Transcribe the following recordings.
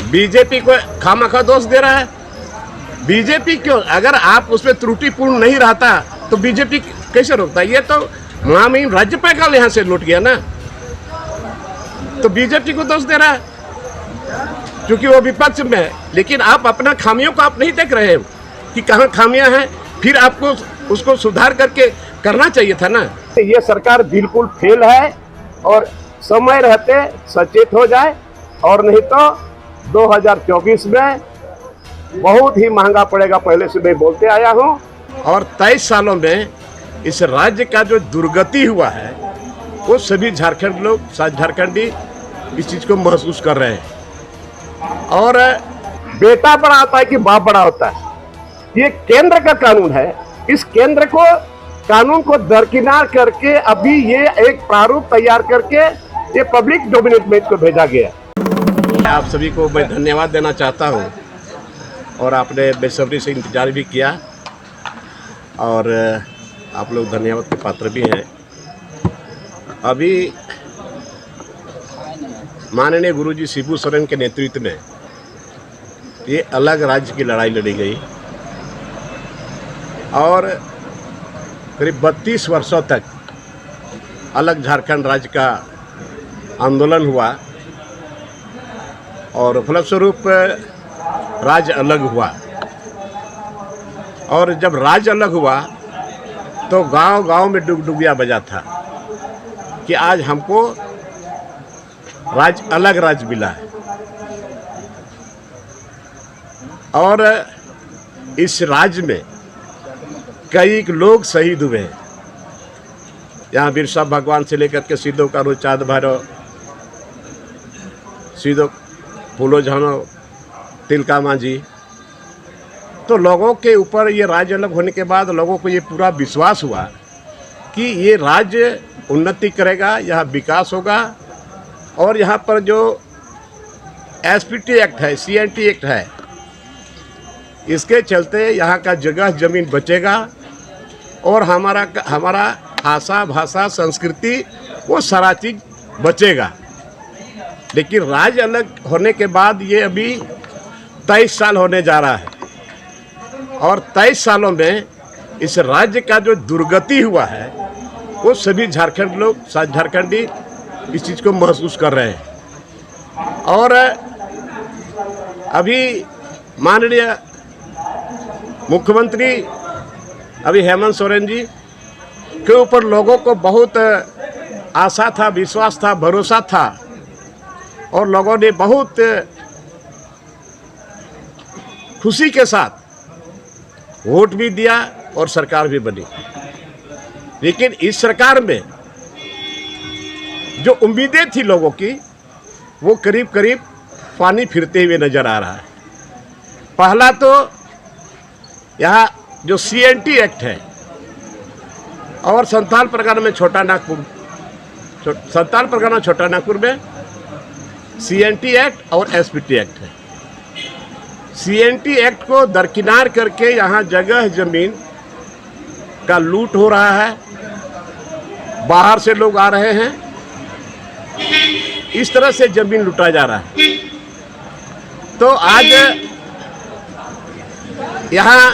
BJP को खामखा दोष दे रहा है। बीजेपी क्यों, अगर आप उसमें त्रुटिपूर्ण नहीं रहता तो बीजेपी कैसे रोकता? ये तो महामहिम राज्यपाल यहाँ से लूट गया ना, तो बीजेपी को दोष दे रहा है क्योंकि वो विपक्ष में है। लेकिन आप अपना खामियों को आप नहीं देख रहे हो कि कहाँ खामियां हैं, फिर आपको उसको सुधार करके करना चाहिए था ना। ये सरकार बिल्कुल फेल है और समय रहते सचेत हो जाए, और नहीं तो 2024 में बहुत ही महंगा पड़ेगा। पहले से मैं बोलते आया हूँ, और 23 सालों में इस राज्य का जो दुर्गति हुआ है वो सभी झारखंडी इस चीज़ को महसूस कर रहे हैं। और बेटा बड़ा होता है कि बाप बड़ा होता है, ये केंद्र का कानून है। इस कानून को दरकिनार करके अभी ये एक प्रारूप तैयार करके ये पब्लिक डोमिनेट में इसको भेजा गया। आप सभी को मैं धन्यवाद देना चाहता हूँ, और आपने बेसब्री से इंतजार भी किया, और आप लोग धन्यवाद के पात्र भी हैं। अभी माननीय गुरुजी शिबू सोरेन के नेतृत्व में ये अलग राज्य की लड़ाई लड़ी गई, और करीब 32 वर्षों तक अलग झारखंड राज्य का आंदोलन हुआ, और फलस्वरूप राज्य अलग हुआ। और जब राज्य अलग हुआ तो गांव-गांव में डुगडुगिया बजा था कि आज हमको अलग राज्य मिला है। और इस राज्य में कई लोग शहीद हुए हैं। यहाँ बिरसा भगवान से लेकर के सिद्धो कान्हू चाँद भैरव, सिद्धो फूलो झानो, तिलका मांझी। तो लोगों के ऊपर ये राज्य अलग होने के बाद लोगों को ये पूरा विश्वास हुआ कि ये राज्य उन्नति करेगा, यहाँ विकास होगा, और यहाँ पर जो एसपीटी एक्ट है, सीएनटी एक्ट है, इसके चलते यहाँ का जगह जमीन बचेगा, और हमारा भाषा संस्कृति वो सारा चीज़ बचेगा। लेकिन राज्य अलग होने के बाद ये अभी 23 साल होने जा रहा है, और 23 सालों में इस राज्य का जो दुर्गति हुआ है वो सभी झारखंडी इस चीज़ को महसूस कर रहे हैं। और अभी माननीय मुख्यमंत्री अभी हेमंत सोरेन जी के ऊपर लोगों को बहुत आशा था, विश्वास था, भरोसा था, और लोगों ने बहुत खुशी के साथ वोट भी दिया और सरकार भी बनी। लेकिन इस सरकार में जो उम्मीदें थी लोगों की वो करीब करीब पानी फिरते हुए नजर आ रहा है। पहला तो यहाँ जो सीएनटी एक्ट है, और संथाल परगना में छोटा नागपुर में सीएनटी एक्ट और एसपीटी एक्ट है। सीएनटी एक्ट को दरकिनार करके यहाँ जगह जमीन का लूट हो रहा है, बाहर से लोग आ रहे हैं, इस तरह से जमीन लूटा जा रहा है। तो आज यहाँ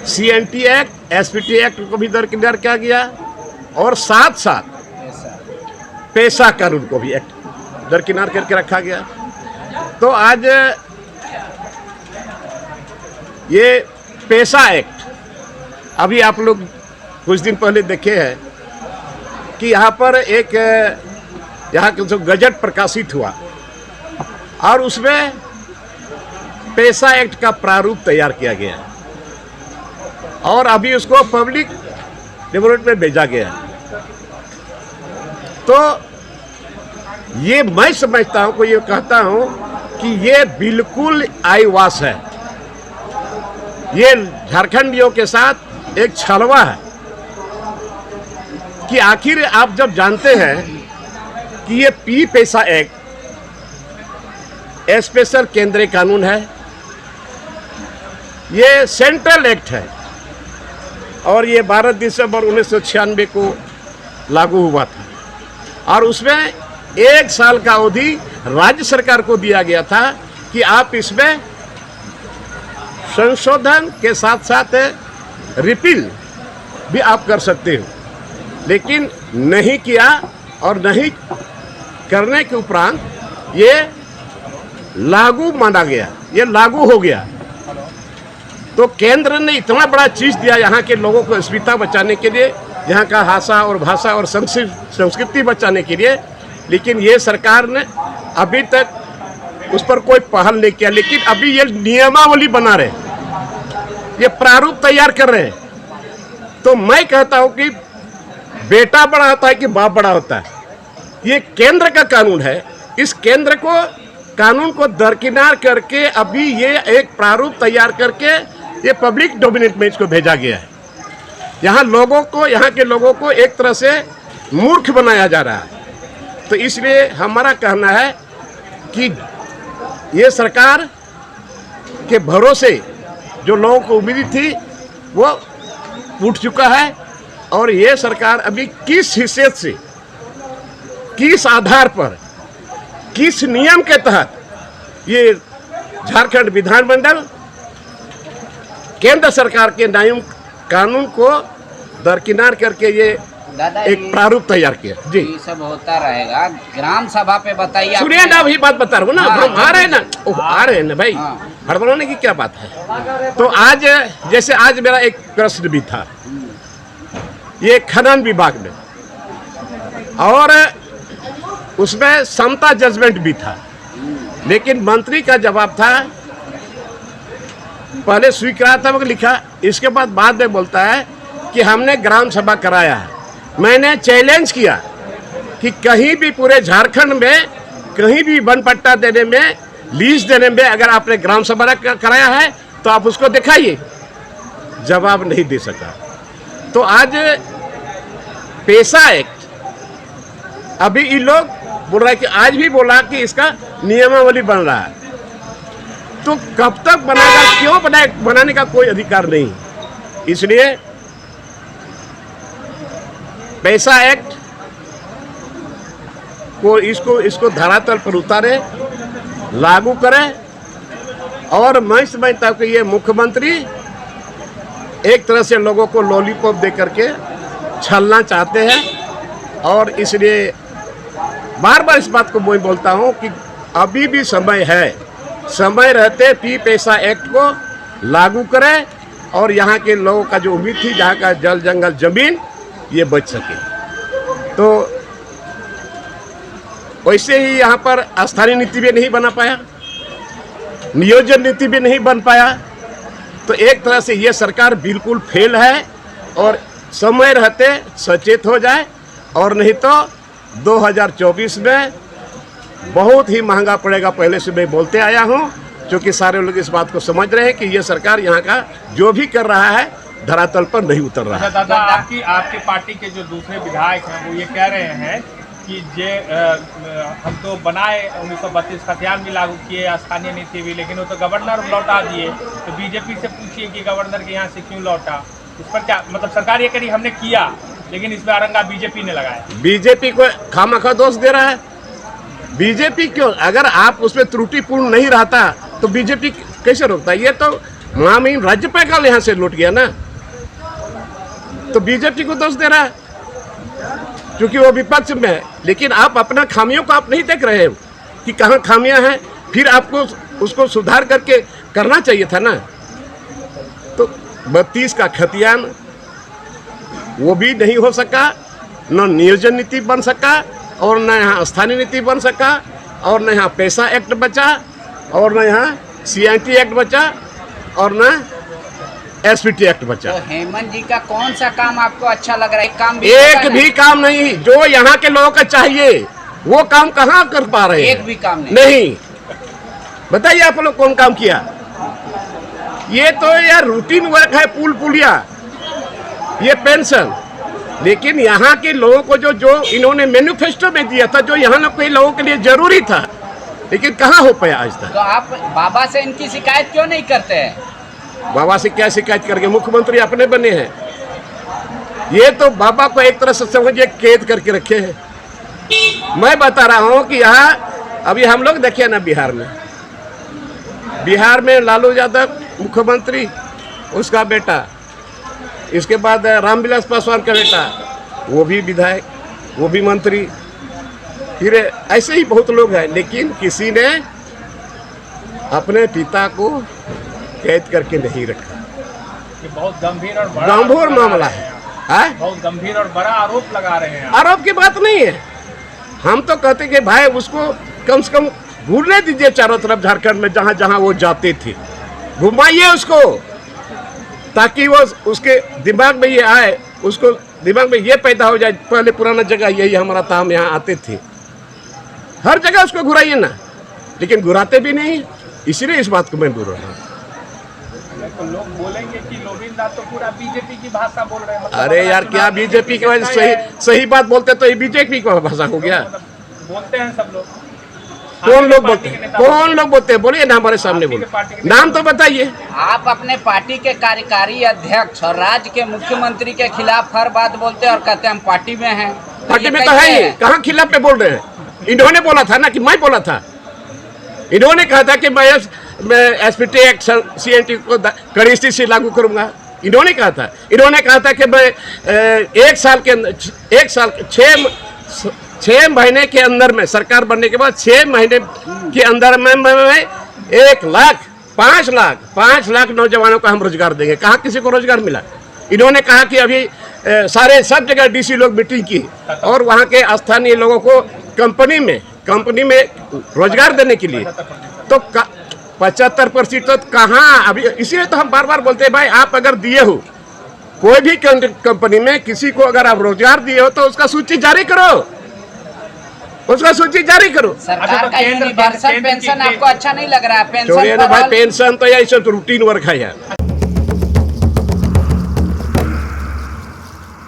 सीएनटी एक्ट, एसपीटी एक्ट को भी दरकिनार किया गया, और साथ साथ पेशा कानून को भी एक्ट दरकिनार करके रखा गया। तो आज ये पेशा एक्ट, अभी आप लोग कुछ दिन पहले देखे हैं कि यहाँ पर यहाँ का जो गजट प्रकाशित हुआ, और उसमें पेशा एक्ट का प्रारूप तैयार किया गया, और अभी उसको पब्लिक डिबेट में भेजा गया। तो ये मैं समझता हूँ, ये कहता हूँ कि ये बिल्कुल आईवास है। ये झारखंडियों के साथ एक छलवा है कि आखिर आप जब जानते हैं कि ये पेशा एक्ट स्पेशल केंद्रीय कानून है, ये सेंट्रल एक्ट है, और ये 12 दिसंबर 1996 को लागू हुआ था, और उसमें 1 साल का अवधि राज्य सरकार को दिया गया था कि आप इसमें संशोधन के साथ साथ रिपील भी आप कर सकते हो, लेकिन नहीं किया और नहीं करने के उपरांत ये लागू माना गया, ये लागू हो गया। तो केंद्र ने इतना बड़ा चीज दिया यहाँ के लोगों को अस्मिता बचाने के लिए, यहाँ का भाषा और संस्कृति बचाने के लिए, लेकिन ये सरकार ने अभी तक उस पर कोई पहल नहीं किया। लेकिन अभी ये नियमावली बना रहे, ये प्रारूप तैयार कर रहे हैं। तो मैं कहता हूं कि बेटा बड़ा होता है कि बाप बड़ा होता है, ये केंद्र का कानून है। इस केंद्र को कानून को दरकिनार करके अभी ये एक प्रारूप तैयार करके ये पब्लिक डोमिनेट में इसको भेजा गया है। यहाँ लोगों को, यहाँ के लोगों को एक तरह से मूर्ख बनाया जा रहा है। तो इसलिए हमारा कहना है कि ये सरकार के भरोसे जो लोगों को उम्मीद थी वो उठ चुका है, और ये सरकार अभी किस हिस्से से, किस आधार पर, किस नियम के तहत ये झारखंड विधानमंडल केंद्र सरकार के नियम कानून को दरकिनार करके ये एक प्रारूप तैयार किया। जी, ये सब होता रहेगा। ग्राम सभा पे बताइए। सुनिए ना, वही बात बता रहा हूँ ना, हम आ रहे हैं ना, आ रहे हैं ना भाई, हड़बड़ाने की क्या बात है। तो आज जैसे आज मेरा एक प्रश्न भी था ये खनन विभाग में, और उसमें समता जजमेंट भी था, लेकिन मंत्री का जवाब था, पहले स्वीकार था, मगर लिखा, इसके बाद में बोलता है कि हमने ग्राम सभा कराया है। मैंने चैलेंज किया कि कहीं भी पूरे झारखंड में कहीं भी वन पट्टा देने में, लीज देने में अगर आपने ग्राम सभा कराया है तो आप उसको दिखाइए। जवाब नहीं दे सका। तो आज पेशा एक्ट अभी इन लोग बोल रहा है कि आज भी बोला कि इसका नियमावली बन रहा है। तो कब तक बनेगा, क्यों बनाने का कोई अधिकार नहीं। इसलिए पैसा एक्ट को इसको धरातल पर उतारे, लागू करें। और मैं समझता हूं कि ये मुख्यमंत्री एक तरह से लोगों को लॉलीपॉप दे करके छलना चाहते हैं, और इसलिए बार बार इस बात को मैं बोलता हूं कि अभी भी समय है, समय रहते पी पैसा एक्ट को लागू करें, और यहाँ के लोगों का जो उम्मीद थी, जहाँ का जल जंगल जमीन, ये बच सके। तो वैसे ही यहाँ पर स्थानीय नीति भी नहीं बना पाया, नियोजन नीति भी नहीं बन पाया। तो एक तरह से ये सरकार बिल्कुल फेल है, और समय रहते सचेत हो जाए, और नहीं तो 2024 में बहुत ही महंगा पड़ेगा। पहले से मैं बोलते आया हूँ, क्योंकि सारे लोग इस बात को समझ रहे हैं कि ये सरकार यहाँ का जो भी कर रहा है धरातल पर नहीं उतर रहा है। दादा, आपकी पार्टी के जो दूसरे विधायक हैं वो ये कह रहे हैं कि हम तो बनाए 1932 खतियान भी लागू किए, स्थानीय नीति भी, लेकिन वो तो गवर्नर लौटा दिए। तो बीजेपी से पूछिए कि गवर्नर के यहाँ से क्यों लौटा, इस पर क्या मतलब? सरकार ये करी हमने किया, लेकिन इसमें अरंगा बीजेपी ने लगाया। बीजेपी को खामखा दोष दे रहा है। बीजेपी क्यों? अगर आप उसमें त्रुटिपूर्ण नहीं रहता तो बीजेपी कैसे रोकता? ये तो महामहिम राज्यपाल यहाँ से लौट गया ना, तो बीजेपी को दोष दे रहा है क्योंकि वो विपक्ष में है। लेकिन आप अपना खामियों को आप नहीं देख रहे हो कि कहाँ खामियां हैं, फिर आपको उसको सुधार करके करना चाहिए था ना। तो 32 का खतियान वो भी नहीं हो सका, न नियोजन नीति बन सका, और न यहाँ स्थानीय नीति बन सका, और न यहाँ पैसा एक्ट बचा, और न यहाँ CIT एक्ट बचा, और न SPT एक्ट बचा। तो हेमंत जी का कौन सा काम आपको अच्छा लग रहा है? एक भी काम नहीं जो यहाँ के लोगों का चाहिए वो काम कहाँ कर पा रहे हैं? एक भी काम नहीं। बताइए आप लोग कौन काम किया? ये तो यार रूटीन वर्क है, पुल पुलिया, ये पेंशन। लेकिन यहाँ के लोगों को जो इन्होंने मैनिफेस्टो में दिया था, जो यहाँ के लोगों के लिए जरूरी था, लेकिन कहाँ हो पाया आज तक। तो आप बाबा से इनकी शिकायत क्यों नहीं करते हैं? बाबा से क्या शिकायत करके? मुख्यमंत्री अपने बने हैं। ये तो बाबा को एक तरह से समझिए कैद करके रखे हैं। मैं बता रहा हूँ कि यहाँ अभी हम लोग देखिए ना बिहार में लालू यादव मुख्यमंत्री, उसका बेटा, इसके बाद रामविलास पासवान का बेटा, वो भी विधायक, वो भी मंत्री, फिर ऐसे ही बहुत लोग हैं, लेकिन किसी ने अपने पिता को कैद करके नहीं रखा। ये बहुत गंभीर और बड़ा गंभीर मामला है। बहुत गंभीर और बड़ा आरोप लगा रहे हैं। आरोप की बात नहीं है, हम तो कहते कि भाई उसको कम से कम घूमने दीजिए चारों तरफ झारखंड में, जहां जहां वो जाते थे, घुमाइए उसको, ताकि वो उसके दिमाग में ये आए, उसको दिमाग में ये पैदा हो जाए, पहले पुराना जगह यही हमारा था, हम यहाँ आते थे। हर जगह उसको घुराइए ना, लेकिन घुराते भी नहीं, इसलिए इस बात को मैं बोल रहा हूँ। तो लोग बोलेंगे कि लोबिंदा तो पूरा बीजेपी की भाषा बोल रहे हैं। मतलब अरे यार, क्या बीजेपी की वजह से सही बात बोलते तो ये बीजेपी की भाषा हो गया? बोलते हैं सब लोग। कौन लोग बोलते हैं? कौन लोग बोलते हैं? बोलिए ना, हमारे सामने बोलिए, नाम तो बताइए। आप अपने पार्टी के कार्यकारी अध्यक्ष और राज्य के मुख्यमंत्री के खिलाफ हर बात बोलते हैं और कहते हैं हम पार्टी में हैं। पार्टी में तो है ही, कहाँ खिलाफ पे बोल रहे हैं? इन्होंने बोला था ना, कि मैं बोला था? इन्होंने कहा था कि मैं एसपीटी एक्ट CNT को कड़ी से लागू करूंगा, इन्होंने कहा था। इन्होंने कहा था कि मैं 6 महीने के अंदर में, सरकार बनने के बाद 6 महीने के अंदर में मैं 1 लाख 5 लाख नौजवानों को हम रोजगार देंगे। कहाँ किसी को रोजगार मिला? इन्होंने कहा कि अभी सारे सब जगह DC लोग मीटिंग की और वहाँ के स्थानीय लोगों को कंपनी में रोजगार देने के लिए, तो 75% तो कहाँ अभी। इसीलिए तो हम बार बार बोलते हैं भाई, आप अगर दिए हो कोई भी कंपनी में किसी को अगर आप रोजगार दिए हो तो उसका सूची जारी करो, सरकार का यूनिवर्सल पेंशन आपको अच्छा नहीं लग रहा है? पेंशन तो यही सब रूटीन वर्क है यार।